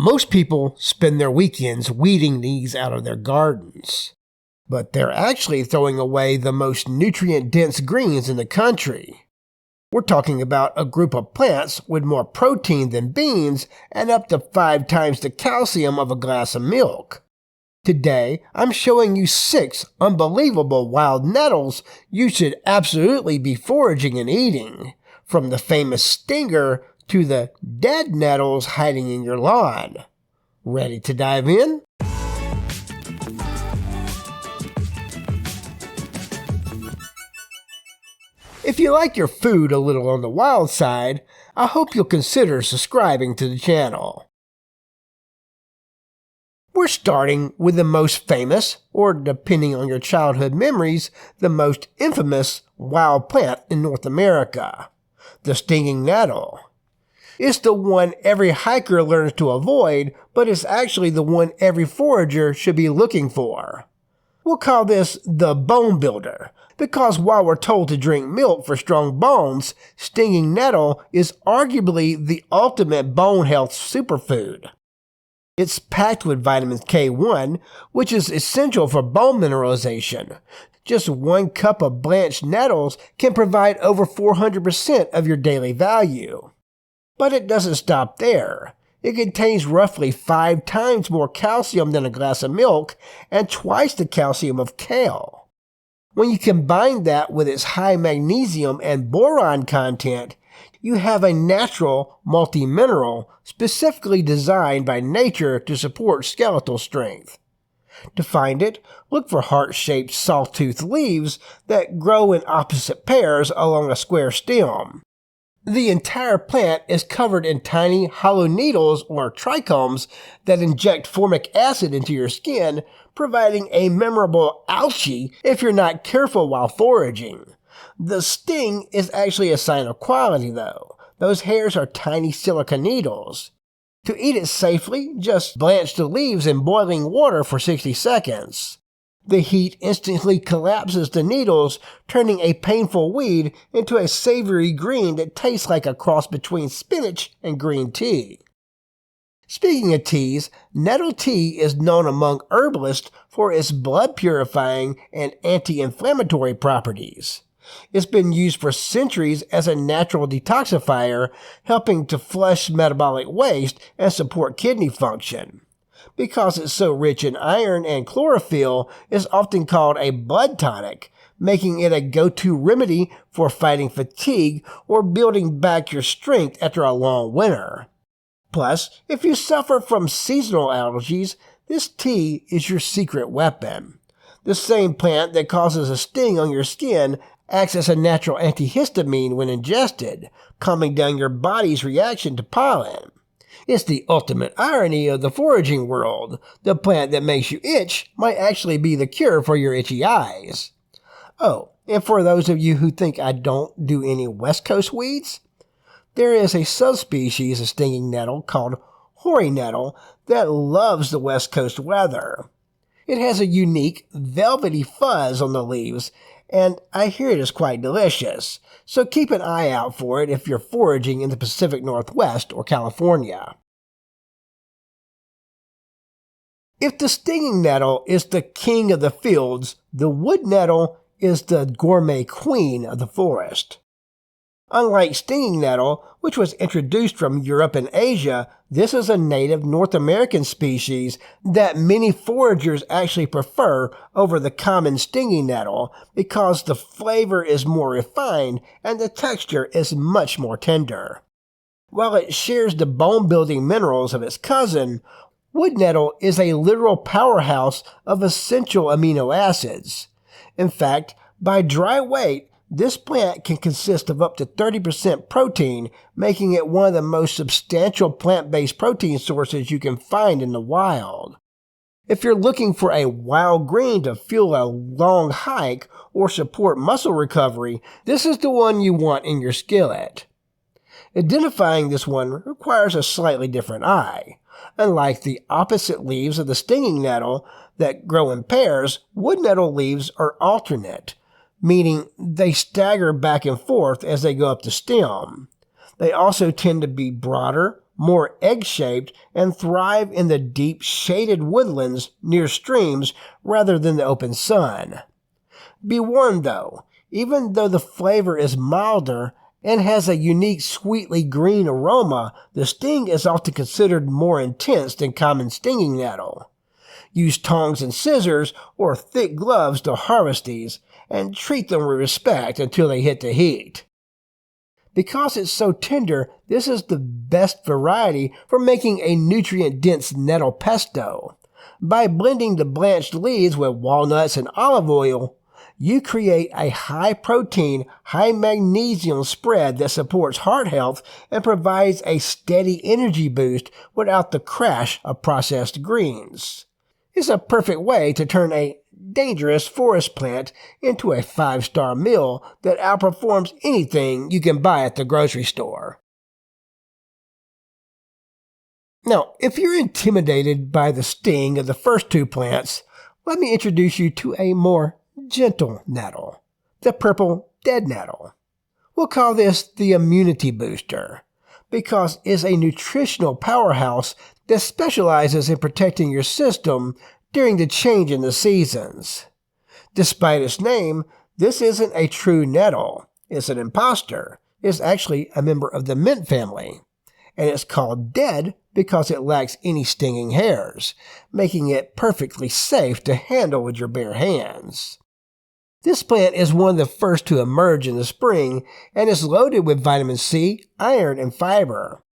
Most people spend their weekends weeding these out of their gardens, but they're actually throwing away the most nutrient-dense greens in the country. We're talking about a group of plants with more protein than beans and up to 5 times the calcium of a glass of milk. Today, I'm showing you 6 unbelievable wild nettles you should absolutely be foraging and eating, from the famous stinger to the dead nettles hiding in your lawn. Ready to dive in? If you like your food a little on the wild side, I hope you'll consider subscribing to the channel. We're starting with the most famous, or depending on your childhood memories, the most infamous wild plant in North America, the stinging nettle. It's the one every hiker learns to avoid, but it's actually the one every forager should be looking for. We'll call this the bone builder, because while we're told to drink milk for strong bones, stinging nettle is arguably the ultimate bone health superfood. It's packed with vitamin K1, which is essential for bone mineralization. Just 1 cup of blanched nettles can provide over 400% of your daily value. But it doesn't stop there. It contains roughly 5 times more calcium than a glass of milk and twice the calcium of kale. When you combine that with its high magnesium and boron content, you have a natural multi-mineral specifically designed by nature to support skeletal strength. To find it, look for heart-shaped sawtooth leaves that grow in opposite pairs along a square stem. The entire plant is covered in tiny hollow needles or trichomes that inject formic acid into your skin, providing a memorable ouchie if you're not careful while foraging. The sting is actually a sign of quality though. Those hairs are tiny silica needles. To eat it safely, just blanch the leaves in boiling water for 60 seconds. The heat instantly collapses the needles, turning a painful weed into a savory green that tastes like a cross between spinach and green tea. Speaking of teas, nettle tea is known among herbalists for its blood purifying and anti-inflammatory properties. It's been used for centuries as a natural detoxifier, helping to flush metabolic waste and support kidney function. Because it's so rich in iron and chlorophyll, it's often called a blood tonic, making it a go-to remedy for fighting fatigue or building back your strength after a long winter. Plus, if you suffer from seasonal allergies, this tea is your secret weapon. The same plant that causes a sting on your skin acts as a natural antihistamine when ingested, calming down your body's reaction to pollen. It's the ultimate irony of the foraging world. The plant that makes you itch might actually be the cure for your itchy eyes. Oh, and for those of you who think I don't do any West Coast weeds, there is a subspecies of stinging nettle called hoary nettle that loves the West Coast weather. It has a unique, velvety fuzz on the leaves, and I hear it is quite delicious, so keep an eye out for it if you're foraging in the Pacific Northwest or California. If the stinging nettle is the king of the fields, the wood nettle is the gourmet queen of the forest. Unlike stinging nettle, which was introduced from Europe and Asia, this is a native North American species that many foragers actually prefer over the common stinging nettle because the flavor is more refined and the texture is much more tender. While it shares the bone-building minerals of its cousin, wood nettle is a literal powerhouse of essential amino acids. In fact, by dry weight, this plant can consist of up to 30% protein, making it one of the most substantial plant-based protein sources you can find in the wild. If you're looking for a wild green to fuel a long hike or support muscle recovery, this is the one you want in your skillet. Identifying this one requires a slightly different eye. Unlike the opposite leaves of the stinging nettle that grow in pairs, wood nettle leaves are alternate, meaning they stagger back and forth as they go up the stem. They also tend to be broader, more egg-shaped, and thrive in the deep shaded woodlands near streams rather than the open sun. Be warned though, even though the flavor is milder and has a unique sweetly green aroma, the sting is often considered more intense than common stinging nettle. Use tongs and scissors or thick gloves to harvest these, and treat them with respect until they hit the heat. Because it's so tender, this is the best variety for making a nutrient-dense nettle pesto. By blending the blanched leaves with walnuts and olive oil, you create a high-protein, high-magnesium spread that supports heart health and provides a steady energy boost without the crash of processed greens. It's a perfect way to turn a dangerous forest plant into a 5-star meal that outperforms anything you can buy at the grocery store. Now, if you're intimidated by the sting of the first two plants, let me introduce you to a more gentle nettle, the purple dead nettle. We'll call this the immunity booster, because it's a nutritional powerhouse that specializes in protecting your system during the change in the seasons. Despite its name, this isn't a true nettle. It's an imposter. It's actually a member of the mint family. And it's called dead because it lacks any stinging hairs, making it perfectly safe to handle with your bare hands. This plant is one of the first to emerge in the spring and is loaded with vitamin C, iron, and fiber.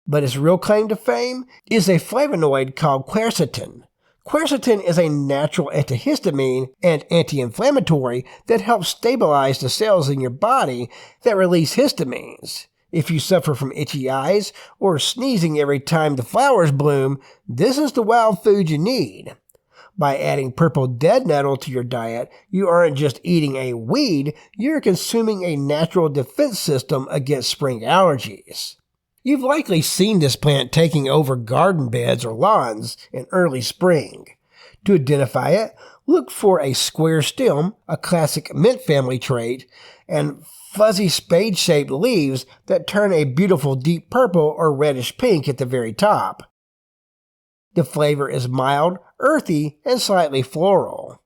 But its real claim to fame is a flavonoid called quercetin. Quercetin is a natural antihistamine and anti-inflammatory that helps stabilize the cells in your body that release histamines. If you suffer from itchy eyes or sneezing every time the flowers bloom, this is the wild food you need. By adding purple dead nettle to your diet, you aren't just eating a weed, you're consuming a natural defense system against spring allergies. You've likely seen this plant taking over garden beds or lawns in early spring. To identify it, look for a square stem, a classic mint family trait, and fuzzy spade-shaped leaves that turn a beautiful deep purple or reddish pink at the very top. The flavor is mild, earthy, and slightly floral.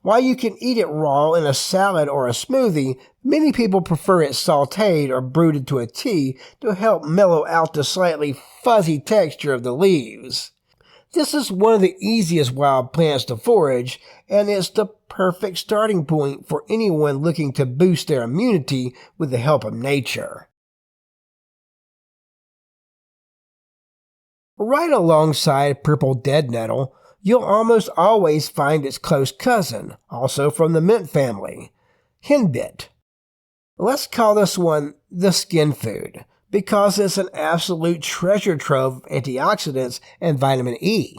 While you can eat it raw in a salad or a smoothie, many people prefer it sautéed or brewed into a tea to help mellow out the slightly fuzzy texture of the leaves. This is one of the easiest wild plants to forage, and it's the perfect starting point for anyone looking to boost their immunity with the help of nature. Right alongside purple dead nettle, you'll almost always find its close cousin, also from the mint family, Henbit. Let's call this one the skin food, because it's an absolute treasure trove of antioxidants and vitamin E.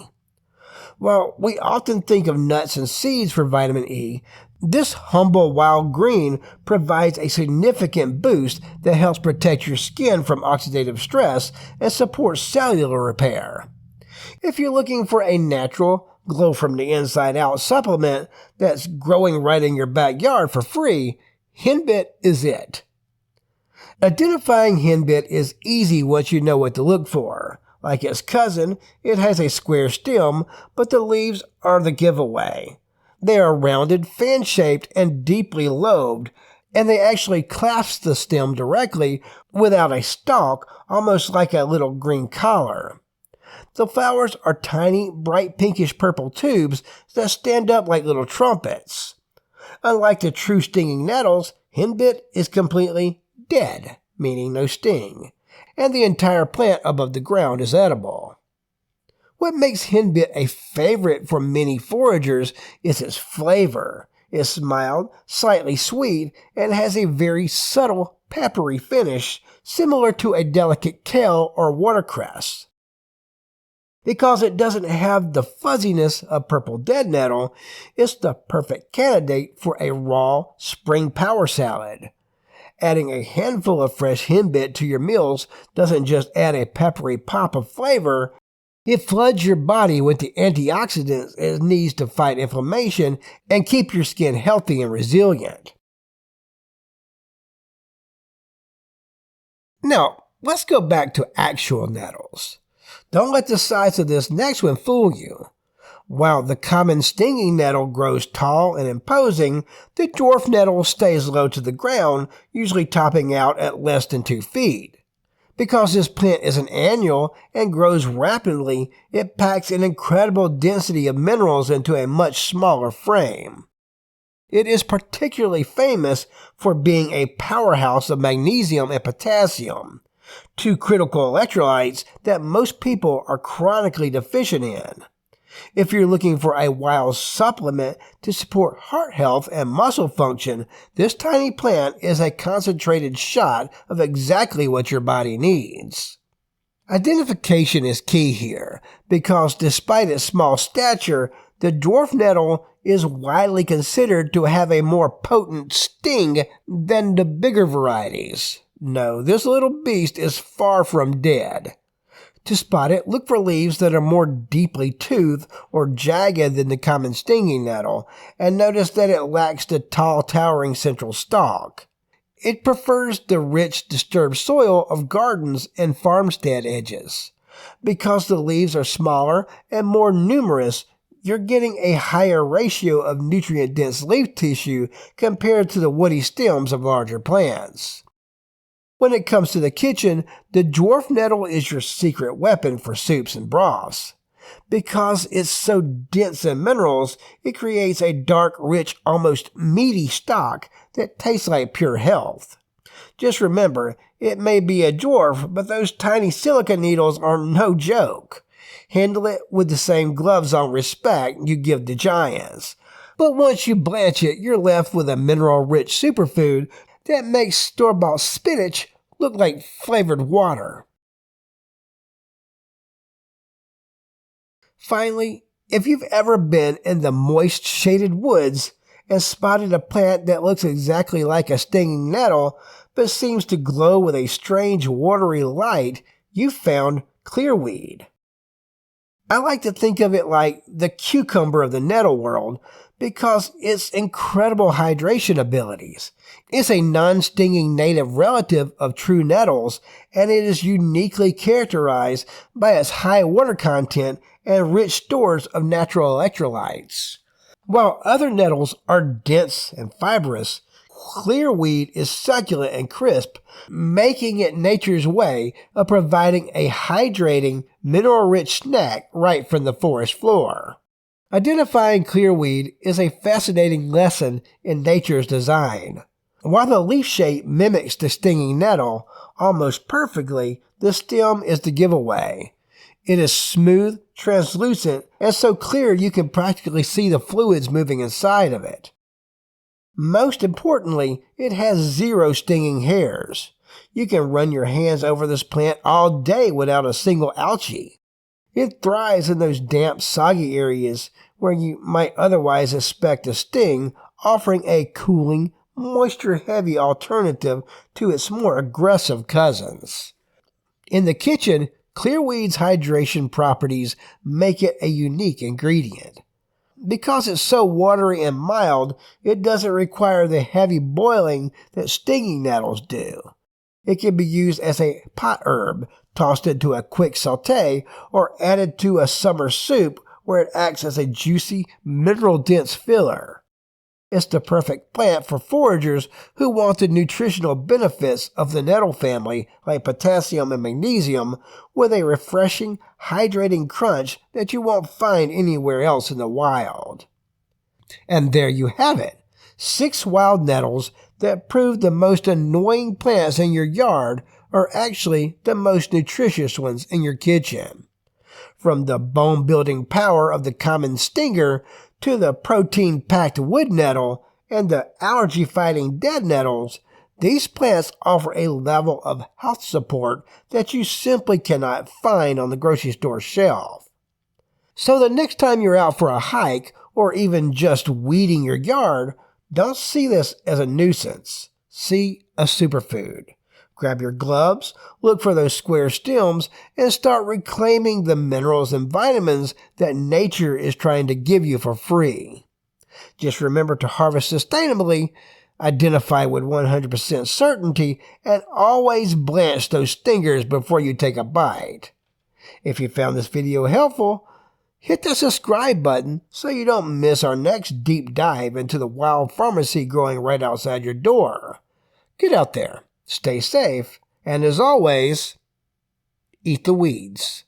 While we often think of nuts and seeds for vitamin E, this humble wild green provides a significant boost that helps protect your skin from oxidative stress and supports cellular repair. If you're looking for a natural, glow from the inside out supplement that's growing right in your backyard for free, Henbit is it. Identifying Henbit is easy once you know what to look for. Like its cousin, it has a square stem, but the leaves are the giveaway. They are rounded, fan-shaped, and deeply lobed, and they actually clasp the stem directly without a stalk, almost like a little green collar. The flowers are tiny, bright pinkish purple tubes that stand up like little trumpets. Unlike the true stinging nettles, Henbit is completely dead, meaning no sting, and the entire plant above the ground is edible. What makes Henbit a favorite for many foragers is its flavor. It's mild, slightly sweet, and has a very subtle, peppery finish, similar to a delicate kale or watercress. Because it doesn't have the fuzziness of purple dead nettle, it's the perfect candidate for a raw spring power salad. Adding a handful of fresh henbit to your meals doesn't just add a peppery pop of flavor, it floods your body with the antioxidants it needs to fight inflammation and keep your skin healthy and resilient. Now, Let's go back to actual nettles. Don't let the size of this next one fool you. While the common stinging nettle grows tall and imposing, the dwarf nettle stays low to the ground, usually topping out at less than 2 feet. Because this plant is an annual and grows rapidly, it packs an incredible density of minerals into a much smaller frame. It is particularly famous for being a powerhouse of magnesium and potassium, 2 critical electrolytes that most people are chronically deficient in. If you're looking for a wild supplement to support heart health and muscle function, this tiny plant is a concentrated shot of exactly what your body needs. Identification is key here, because despite its small stature, the dwarf nettle is widely considered to have a more potent sting than the bigger varieties. No, this little beast is far from dead. To spot it, look for leaves that are more deeply toothed or jagged than the common stinging nettle, and notice that it lacks the tall, towering central stalk. It prefers the rich, disturbed soil of gardens and farmstead edges. Because the leaves are smaller and more numerous, you're getting a higher ratio of nutrient-dense leaf tissue compared to the woody stems of larger plants. When it comes to the kitchen, the dwarf nettle is your secret weapon for soups and broths. Because it's so dense in minerals, it creates a dark, rich, almost meaty stock that tastes like pure health. Just remember, it may be a dwarf, but those tiny silica needles are no joke. Handle it with the same gloves on respect you give the giants. But once you blanch it, you're left with a mineral-rich superfood that makes store-bought spinach look like flavored water. Finally, if you've ever been in the moist, shaded woods and spotted a plant that looks exactly like a stinging nettle but seems to glow with a strange, watery light, you've found Clearweed. I like to think of it like the cucumber of the nettle world because its incredible hydration abilities. It's a non-stinging native relative of true nettles, and it is uniquely characterized by its high water content and rich stores of natural electrolytes. While other nettles are dense and fibrous, Clearweed is succulent and crisp, making it nature's way of providing a hydrating, mineral-rich snack right from the forest floor. Identifying Clearweed is a fascinating lesson in nature's design. While the leaf shape mimics the stinging nettle almost perfectly, the stem is the giveaway. It is smooth, translucent, and so clear you can practically see the fluids moving inside of it. Most importantly, it has 0 stinging hairs. You can run your hands over this plant all day without a single ouchie. It thrives in those damp, soggy areas where you might otherwise expect a sting, offering a cooling, moisture-heavy alternative to its more aggressive cousins. In the kitchen, Clearweed's hydration properties make it a unique ingredient. Because it's so watery and mild, it doesn't require the heavy boiling that stinging nettles do. It can be used as a pot herb, tossed into a quick sauté, or added to a summer soup where it acts as a juicy, mineral-dense filler. It's the perfect plant for foragers who want the nutritional benefits of the nettle family, like potassium and magnesium, with a refreshing, hydrating crunch that you won't find anywhere else in the wild. And there you have it, 6 wild nettles that prove the most annoying plants in your yard are actually the most nutritious ones in your kitchen. From the bone-building power of the common stinger to the protein-packed wood nettle and the allergy-fighting dead nettles, these plants offer a level of health support that you simply cannot find on the grocery store shelf. So the next time you're out for a hike or even just weeding your yard, don't see this as a nuisance. See a superfood. Grab your gloves, look for those square stems, and start reclaiming the minerals and vitamins that nature is trying to give you for free. Just remember to harvest sustainably, Identify with 100% certainty and always blanch those stingers before you take a bite. If you found this video helpful, hit the subscribe button so you don't miss our next deep dive into the wild pharmacy growing right outside your door. Get out there, stay safe, and as always, eat the weeds.